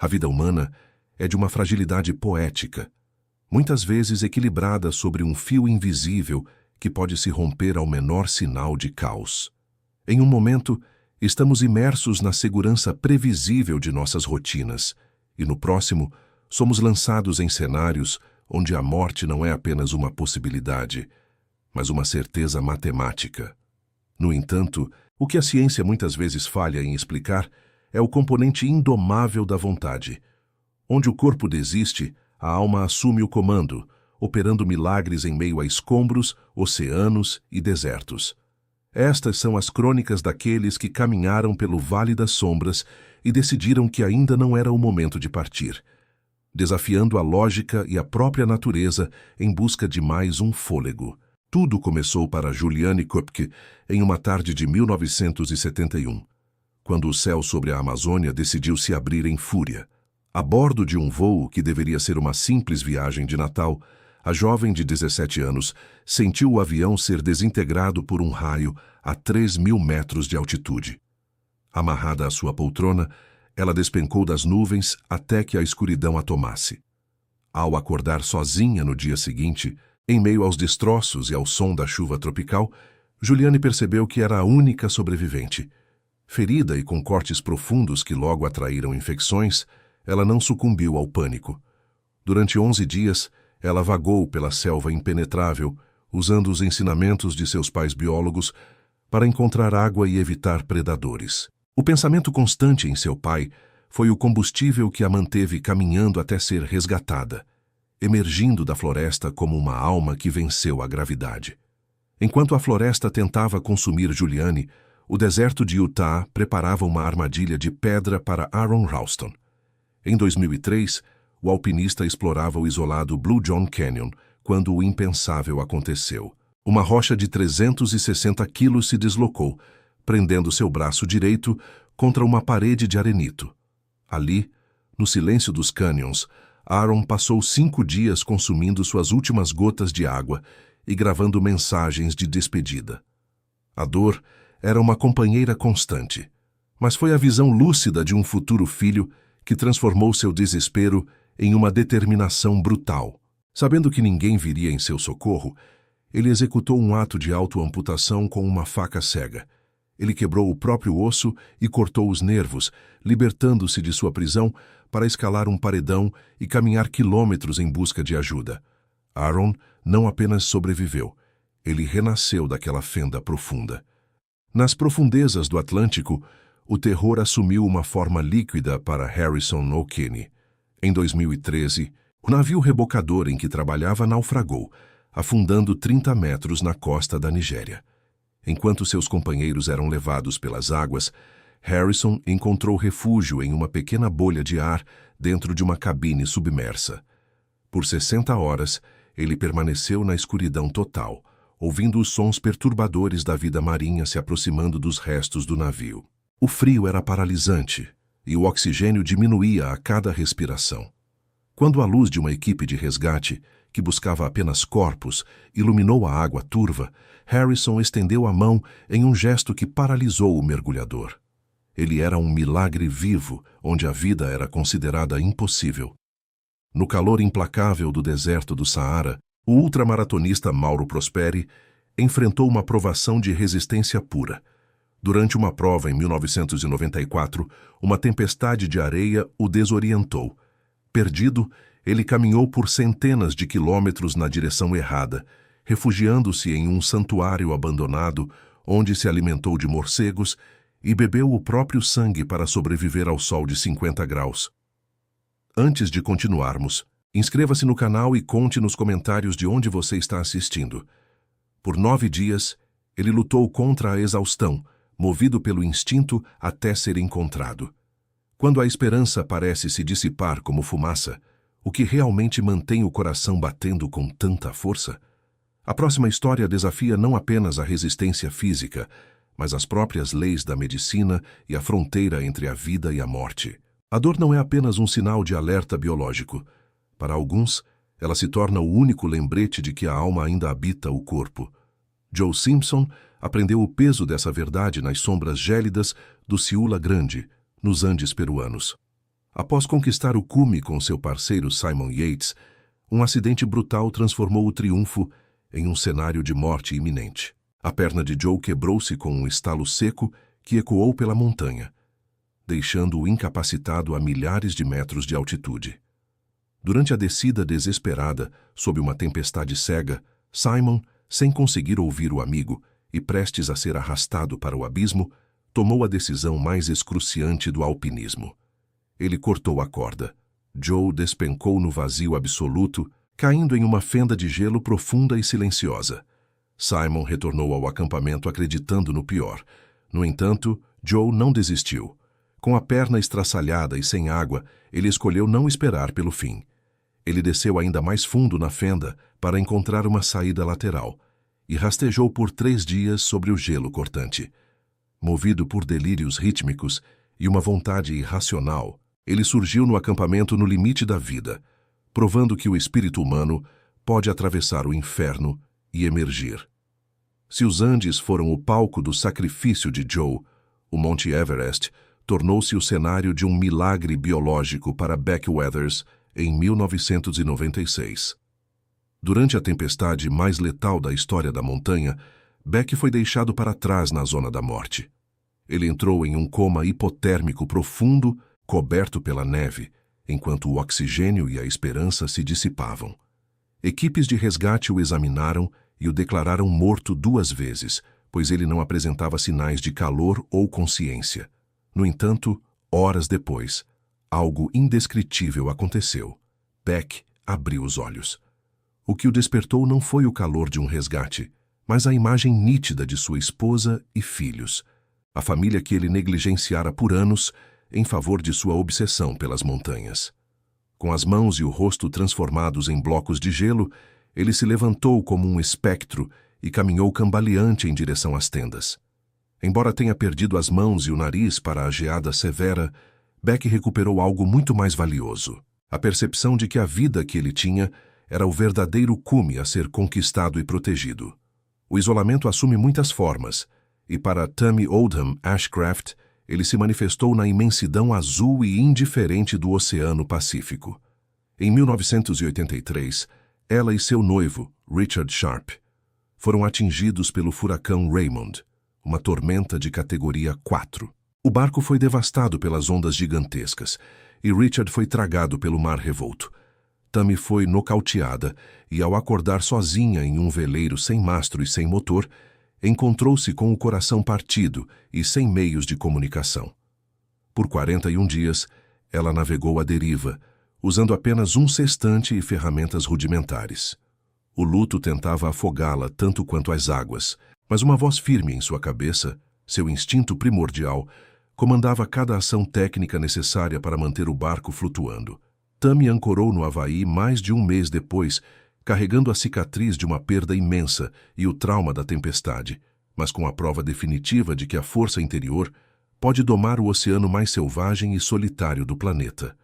A vida humana é de uma fragilidade poética, muitas vezes equilibrada sobre um fio invisível que pode se romper ao menor sinal de caos. Em um momento, estamos imersos na segurança previsível de nossas rotinas, e no próximo, somos lançados em cenários onde a morte não é apenas uma possibilidade, mas uma certeza matemática. No entanto, o que a ciência muitas vezes falha em explicar é o componente indomável da vontade. Onde o corpo desiste, a alma assume o comando, operando milagres em meio a escombros, oceanos e desertos. Estas são as crônicas daqueles que caminharam pelo Vale das Sombras e decidiram que ainda não era o momento de partir, desafiando a lógica e a própria natureza em busca de mais um fôlego. Tudo começou para Juliane Köpke em uma tarde de 1971, quando o céu sobre a Amazônia decidiu se abrir em fúria. A bordo de um voo que deveria ser uma simples viagem de Natal, a jovem de 17 anos sentiu o avião ser desintegrado por um raio a 3.000 metros de altitude. Amarrada à sua poltrona, ela despencou das nuvens até que a escuridão a tomasse. Ao acordar sozinha no dia seguinte, em meio aos destroços e ao som da chuva tropical, Juliane percebeu que era a única sobrevivente. Ferida e com cortes profundos que logo atraíram infecções, ela não sucumbiu ao pânico. Durante 11 dias, ela vagou pela selva impenetrável, usando os ensinamentos de seus pais biólogos para encontrar água e evitar predadores. O pensamento constante em seu pai foi o combustível que a manteve caminhando até ser resgatada, emergindo da floresta como uma alma que venceu a gravidade. Enquanto a floresta tentava consumir Juliane, o deserto de Utah preparava uma armadilha de pedra para Aaron Ralston. Em 2003, o alpinista explorava o isolado Blue John Canyon quando o impensável aconteceu. Uma rocha de 360 quilos se deslocou, prendendo seu braço direito contra uma parede de arenito. Ali, no silêncio dos cânions, Aaron passou 5 dias consumindo suas últimas gotas de água e gravando mensagens de despedida. A dor era uma companheira constante, mas foi a visão lúcida de um futuro filho que transformou seu desespero em uma determinação brutal. Sabendo que ninguém viria em seu socorro, ele executou um ato de autoamputação com uma faca cega. Ele quebrou o próprio osso e cortou os nervos, libertando-se de sua prisão para escalar um paredão e caminhar quilômetros em busca de ajuda. Aaron não apenas sobreviveu, ele renasceu daquela fenda profunda. Nas profundezas do Atlântico, o terror assumiu uma forma líquida para Harrison O'Keefe. Em 2013, o navio rebocador em que trabalhava naufragou, afundando 30 metros na costa da Nigéria. Enquanto seus companheiros eram levados pelas águas, Harrison encontrou refúgio em uma pequena bolha de ar dentro de uma cabine submersa. Por 60 horas, ele permaneceu na escuridão total, ouvindo os sons perturbadores da vida marinha se aproximando dos restos do navio. O frio era paralisante e o oxigênio diminuía a cada respiração. Quando a luz de uma equipe de resgate, que buscava apenas corpos, iluminou a água turva, Harrison estendeu a mão em um gesto que paralisou o mergulhador. Ele era um milagre vivo, onde a vida era considerada impossível. No calor implacável do deserto do Saara, o ultramaratonista Mauro Prosperi enfrentou uma provação de resistência pura. Durante uma prova em 1994, uma tempestade de areia o desorientou. Perdido, ele caminhou por centenas de quilômetros na direção errada, refugiando-se em um santuário abandonado, onde se alimentou de morcegos e bebeu o próprio sangue para sobreviver ao sol de 50 graus. Antes de continuarmos, inscreva-se no canal e conte nos comentários de onde você está assistindo. Por 9 dias, ele lutou contra a exaustão, movido pelo instinto até ser encontrado. Quando a esperança parece se dissipar como fumaça, o que realmente mantém o coração batendo com tanta força? A próxima história desafia não apenas a resistência física, mas as próprias leis da medicina e a fronteira entre a vida e a morte. A dor não é apenas um sinal de alerta biológico. Para alguns, ela se torna o único lembrete de que a alma ainda habita o corpo. Joe Simpson aprendeu o peso dessa verdade nas sombras gélidas do Ciúla Grande, nos Andes peruanos. Após conquistar o cume com seu parceiro Simon Yates, um acidente brutal transformou o triunfo em um cenário de morte iminente. A perna de Joe quebrou-se com um estalo seco que ecoou pela montanha, deixando-o incapacitado a milhares de metros de altitude. Durante a descida desesperada, sob uma tempestade cega, Simon, sem conseguir ouvir o amigo e prestes a ser arrastado para o abismo, tomou a decisão mais excruciante do alpinismo. Ele cortou a corda. Joe despencou no vazio absoluto, caindo em uma fenda de gelo profunda e silenciosa. Simon retornou ao acampamento acreditando no pior. No entanto, Joe não desistiu. Com a perna estraçalhada e sem água, ele escolheu não esperar pelo fim. Ele desceu ainda mais fundo na fenda para encontrar uma saída lateral e rastejou por 3 dias sobre o gelo cortante. Movido por delírios rítmicos e uma vontade irracional, ele surgiu no acampamento no limite da vida, provando que o espírito humano pode atravessar o inferno e emergir. Se os Andes foram o palco do sacrifício de Joe, o Monte Everest tornou-se o cenário de um milagre biológico para Beck Weathers em 1996. Durante a tempestade mais letal da história da montanha, Beck foi deixado para trás na zona da morte. Ele entrou em um coma hipotérmico profundo, coberto pela neve, enquanto o oxigênio e a esperança se dissipavam. Equipes de resgate o examinaram e o declararam morto 2 vezes, pois ele não apresentava sinais de calor ou consciência. No entanto, horas depois, algo indescritível aconteceu. Beck abriu os olhos. O que o despertou não foi o calor de um resgate, mas a imagem nítida de sua esposa e filhos, a família que ele negligenciara por anos em favor de sua obsessão pelas montanhas. Com as mãos e o rosto transformados em blocos de gelo, ele se levantou como um espectro e caminhou cambaleante em direção às tendas. Embora tenha perdido as mãos e o nariz para a geada severa, Beck recuperou algo muito mais valioso: a percepção de que a vida que ele tinha era o verdadeiro cume a ser conquistado e protegido. O isolamento assume muitas formas, e para Tammy Oldham Ashcraft, ele se manifestou na imensidão azul e indiferente do Oceano Pacífico. Em 1983, ela e seu noivo, Richard Sharp, foram atingidos pelo furacão Raymond, uma tormenta de categoria 4. O barco foi devastado pelas ondas gigantescas e Richard foi tragado pelo mar revolto. Tammy foi nocauteada e, ao acordar sozinha em um veleiro sem mastro e sem motor, encontrou-se com o coração partido e sem meios de comunicação. Por 41 dias, ela navegou à deriva, usando apenas um sextante e ferramentas rudimentares. O luto tentava afogá-la tanto quanto as águas, mas uma voz firme em sua cabeça, seu instinto primordial, comandava cada ação técnica necessária para manter o barco flutuando. Tammy ancorou no Havaí mais de 1 mês depois, carregando a cicatriz de uma perda imensa e o trauma da tempestade, mas com a prova definitiva de que a força interior pode domar o oceano mais selvagem e solitário do planeta.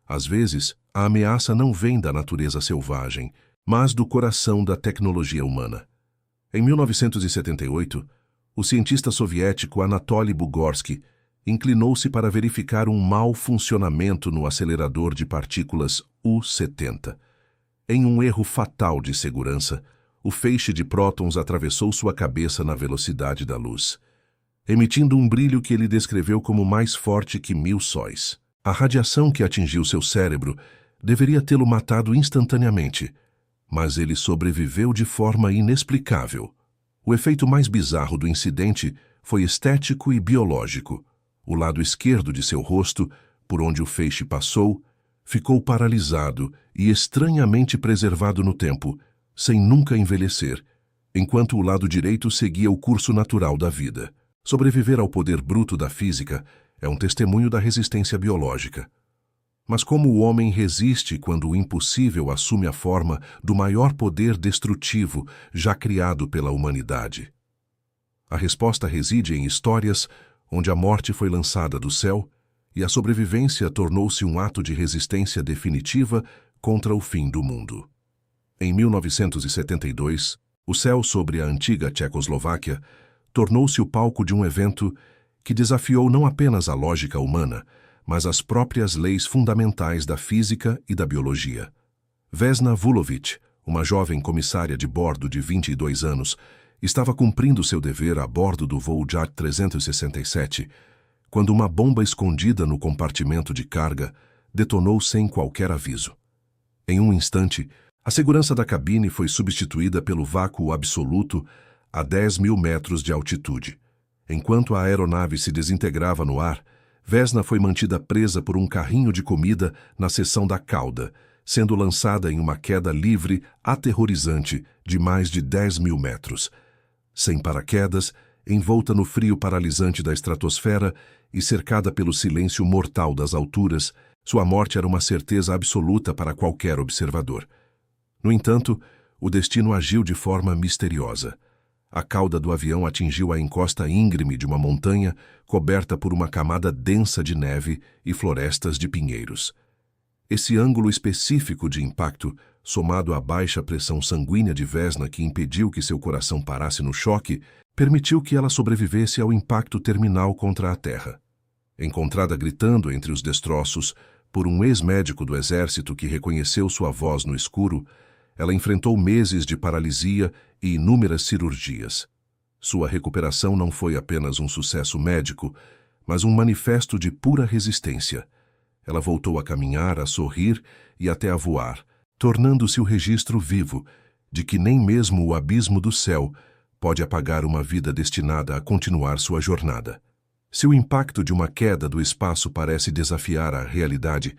Às vezes, a ameaça não vem da natureza selvagem, mas do coração da tecnologia humana. Em 1978, o cientista soviético Anatoly Bugorsky inclinou-se para verificar um mau funcionamento no acelerador de partículas U-70. Em um erro fatal de segurança, o feixe de prótons atravessou sua cabeça na velocidade da luz, emitindo um brilho que ele descreveu como mais forte que 1000 sóis. A radiação que atingiu seu cérebro deveria tê-lo matado instantaneamente, mas ele sobreviveu de forma inexplicável. O efeito mais bizarro do incidente foi estético e biológico. O lado esquerdo de seu rosto, por onde o feixe passou, ficou paralisado e estranhamente preservado no tempo, sem nunca envelhecer, enquanto o lado direito seguia o curso natural da vida. Sobreviver ao poder bruto da física é um testemunho da resistência biológica. Mas como o homem resiste quando o impossível assume a forma do maior poder destrutivo já criado pela humanidade? A resposta reside em histórias onde a morte foi lançada do céu e a sobrevivência tornou-se um ato de resistência definitiva contra o fim do mundo. Em 1972, o céu sobre a antiga Tchecoslováquia tornou-se o palco de um evento que desafiou não apenas a lógica humana, mas as próprias leis fundamentais da física e da biologia. Vesna Vulović, uma jovem comissária de bordo de 22 anos, estava cumprindo seu dever a bordo do voo JAT 367, quando uma bomba escondida no compartimento de carga detonou sem qualquer aviso. Em um instante, a segurança da cabine foi substituída pelo vácuo absoluto a 10.000 metros de altitude. Enquanto a aeronave se desintegrava no ar, Vesna foi mantida presa por um carrinho de comida na seção da cauda, sendo lançada em uma queda livre aterrorizante de mais de 10.000 metros. Sem paraquedas, envolta no frio paralisante da estratosfera e cercada pelo silêncio mortal das alturas, sua morte era uma certeza absoluta para qualquer observador. No entanto, o destino agiu de forma misteriosa. A cauda do avião atingiu a encosta íngreme de uma montanha coberta por uma camada densa de neve e florestas de pinheiros. Esse ângulo específico de impacto, somado à baixa pressão sanguínea de Vesna que impediu que seu coração parasse no choque, permitiu que ela sobrevivesse ao impacto terminal contra a terra. Encontrada gritando entre os destroços por um ex-médico do exército que reconheceu sua voz no escuro, ela enfrentou meses de paralisia e inúmeras cirurgias. Sua recuperação não foi apenas um sucesso médico, mas um manifesto de pura resistência. Ela voltou a caminhar, a sorrir e até a voar, tornando-se o registro vivo de que nem mesmo o abismo do céu pode apagar uma vida destinada a continuar sua jornada. Se o impacto de uma queda do espaço parece desafiar a realidade,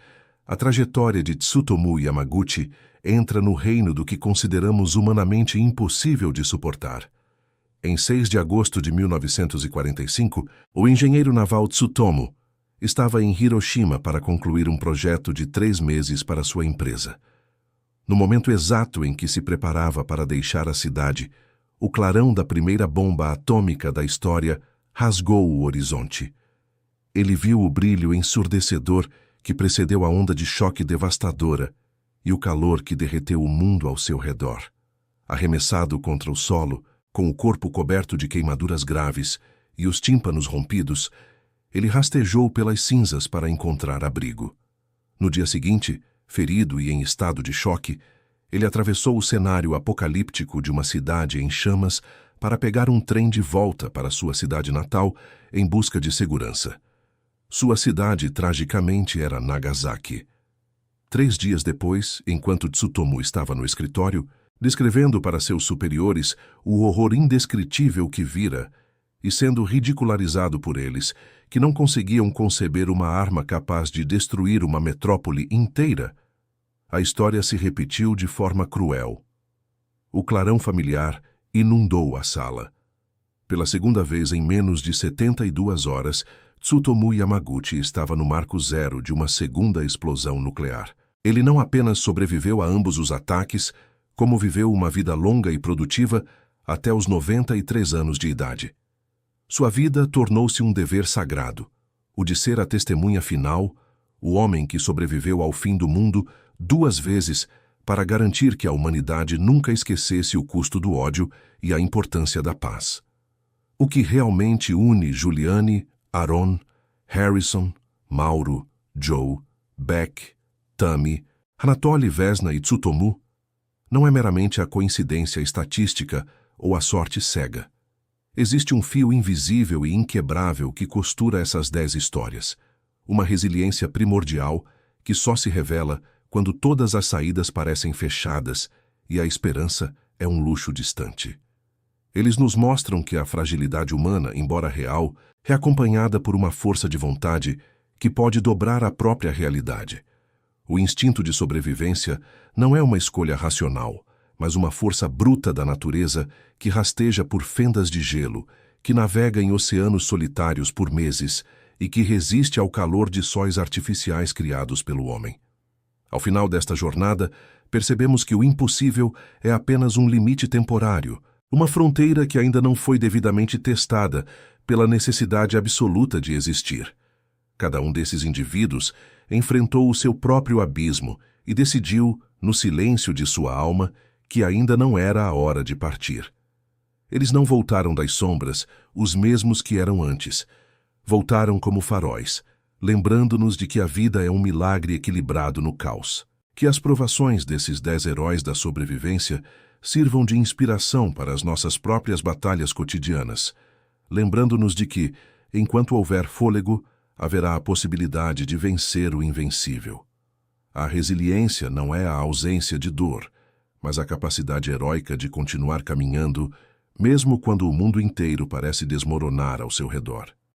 a trajetória de Tsutomu Yamaguchi entra no reino do que consideramos humanamente impossível de suportar. Em 6 de agosto de 1945, o engenheiro naval Tsutomu estava em Hiroshima para concluir um projeto de 3 meses para sua empresa. No momento exato em que se preparava para deixar a cidade, o clarão da primeira bomba atômica da história rasgou o horizonte. Ele viu o brilho ensurdecedor que precedeu a onda de choque devastadora e o calor que derreteu o mundo ao seu redor. Arremessado contra o solo, com o corpo coberto de queimaduras graves e os tímpanos rompidos, ele rastejou pelas cinzas para encontrar abrigo. No dia seguinte, ferido e em estado de choque, ele atravessou o cenário apocalíptico de uma cidade em chamas para pegar um trem de volta para sua cidade natal em busca de segurança. Sua cidade, tragicamente, era Nagasaki. 3 dias depois, enquanto Tsutomu estava no escritório, descrevendo para seus superiores o horror indescritível que vira e sendo ridicularizado por eles, que não conseguiam conceber uma arma capaz de destruir uma metrópole inteira, a história se repetiu de forma cruel. O clarão familiar inundou a sala. Pela segunda vez em menos de 72 horas, Tsutomu Yamaguchi estava no marco zero de uma segunda explosão nuclear. Ele não apenas sobreviveu a ambos os ataques, como viveu uma vida longa e produtiva até os 93 anos de idade. Sua vida tornou-se um dever sagrado, o de ser a testemunha final, o homem que sobreviveu ao fim do mundo 2 vezes para garantir que a humanidade nunca esquecesse o custo do ódio e a importância da paz. O que realmente une Giuliani, Aaron, Harrison, Mauro, Joe, Beck, Tami, Anatoly, Vesna e Tsutomu não é meramente a coincidência estatística ou a sorte cega. Existe um fio invisível e inquebrável que costura essas 10 histórias, uma resiliência primordial que só se revela quando todas as saídas parecem fechadas e a esperança é um luxo distante. Eles nos mostram que a fragilidade humana, embora real, é acompanhada por uma força de vontade que pode dobrar a própria realidade. O instinto de sobrevivência não é uma escolha racional, mas uma força bruta da natureza que rasteja por fendas de gelo, que navega em oceanos solitários por meses e que resiste ao calor de sóis artificiais criados pelo homem. Ao final desta jornada, percebemos que o impossível é apenas um limite temporário, uma fronteira que ainda não foi devidamente testada pela necessidade absoluta de existir. Cada um desses indivíduos enfrentou o seu próprio abismo e decidiu, no silêncio de sua alma, que ainda não era a hora de partir. Eles não voltaram das sombras, os mesmos que eram antes. Voltaram como faróis, lembrando-nos de que a vida é um milagre equilibrado no caos. Que as provações desses 10 heróis da sobrevivência sirvam de inspiração para as nossas próprias batalhas cotidianas, lembrando-nos de que, enquanto houver fôlego, haverá a possibilidade de vencer o invencível. A resiliência não é a ausência de dor, mas a capacidade heróica de continuar caminhando, mesmo quando o mundo inteiro parece desmoronar ao seu redor.